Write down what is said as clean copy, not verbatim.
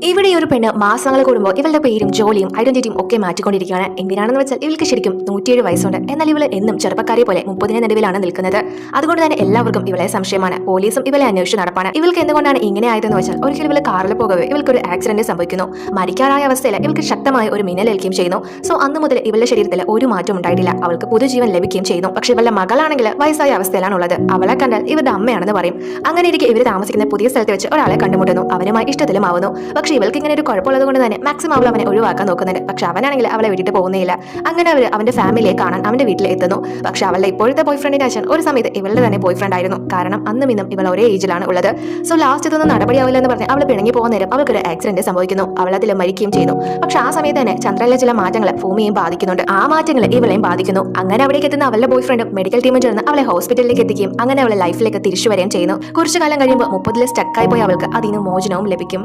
ഇവിടെ ഒരു പെണ്ണ് മാസങ്ങൾ കൂടുമ്പോൾ ഇവളുടെ പേരും ജോലിയും ഐഡന്റിറ്റിയും ഒക്കെ മാറ്റിക്കൊണ്ടിരിക്കുകയാണ്. എന്തിനാണെന്ന് വെച്ചാൽ ഇവൾക്ക് ശരിക്കും 107 വയസ്സുണ്ട്. എന്നാൽ ഇവള് എന്നും ചെറുപ്പക്കാരെ പോലെ 30 നടുവിലാണ് നിൽക്കുന്നത്. അതുകൊണ്ട് തന്നെ എല്ലാവർക്കും ഇവളെ സംശയമാണ്. പോലീസും ഇവളെ അന്വേഷിച്ച് നടപ്പാണ്. ഇവൾക്ക് എന്തുകൊണ്ടാണ് ഇങ്ങനെ ആയതെന്ന് വെച്ചാൽ ഒരിക്കലും ഇവള് കാറിൽ പോകവേ ഇവൾക്ക് ഒരു ആക്സിഡന്റ് സംഭവിക്കുന്നു. മരിക്കാറായ അവസ്ഥയിൽ ഇവൾക്ക് ശക്തമായ ഒരു മിന്നലേൽക്കുകയും ചെയ്യുന്നു. സോ അന്ന് മുതൽ ഇവളുടെ ശരീരത്തിൽ ഒരു മാറ്റം ഉണ്ടായിട്ടില്ല. അവൾക്ക് പുതുജീവൻ ലഭിക്കുകയും ചെയ്യുന്നു. പക്ഷെ ഇവളുടെ മകളാണെങ്കിൽ വയസ്സായ അവസ്ഥയിലാണ് ഉള്ളത്. അവളെ കണ്ടാൽ ഇവരുടെ അമ്മയാണെന്ന് പറയും. അങ്ങനെ ഇരിക്കെ ഇവർ താമസിക്കുന്ന പുതിയ സ്ഥലത്ത് വെച്ച് ഒരാളെ കണ്ടുമുട്ടുന്നു. അവനുമായി ഇഷ്ടത്തിലും ആവുന്നു. പക്ഷെ ഇവൾക്ക് ഇങ്ങനെ ഒരു കുഴപ്പമുള്ളത് കൊണ്ട് തന്നെ മാക്സിമം അവൾ അവനെ ഒഴിവാക്കാൻ നോക്കുന്നുണ്ട്. പക്ഷെ അവനാണെങ്കിൽ അവളെ വിട്ടിട്ട് പോകുന്നില്ല. അങ്ങനെ അവർ അവന്റെ ഫാമിലിയെ കാണാൻ അവന്റെ വീട്ടിൽ എത്തുന്നു. പക്ഷെ അവളുടെ ഇപ്പോഴത്തെ ബോയ് ഫ്രണ്ടിന്റെ അച്ഛൻ ഒരു സമയത്ത് ഇവളുടെ തന്നെ ബോയ് ഫ്രണ്ട് ആയിരുന്നു. കാരണം അന്നും ഇന്നും ഇവൾ ഒരേ ഏജിലാണ് ഉള്ളത്. സോ ലാസ്റ്റ് ഇതൊന്നും നടപടിയാവില്ല എന്ന് പറഞ്ഞ് അവൾ പിണങ്ങി പോകുന്ന നേരം അവൾക്കൊരു ആക്സിഡന്റ് സംഭവിക്കുന്നു. അവൾ അതിൽ മരിക്കുകയും ചെയ്യുന്നു. പക്ഷെ ആ സമയത്ത് തന്നെ ചന്ദ്രനിലെ ചില മാറ്റങ്ങൾ ഭൂമിയെയും ബാധിക്കുന്നുണ്ട്. ആ മാറ്റങ്ങൾ ഇവളെയും ബാധിക്കുന്നു. അങ്ങനെ അവിടേക്ക് എത്തുന്ന അവളുടെ ബോയ് ഫ്രണ്ടും മെഡിക്കൽ ടീമും ചേർന്ന് അവളെ ഹോസ്പിറ്റലിലേക്ക് എത്തിക്കുകയും അങ്ങനെ അവളെ ലൈഫിലേക്ക് തിരിച്ചു വരികയും ചെയ്യുന്നു. കുറച്ചു കാലം കഴിയുമ്പോൾ 30 സ്റ്റക്കായി പോയ അവൾക്ക് അതിന് മോചനവും ലഭിക്കും.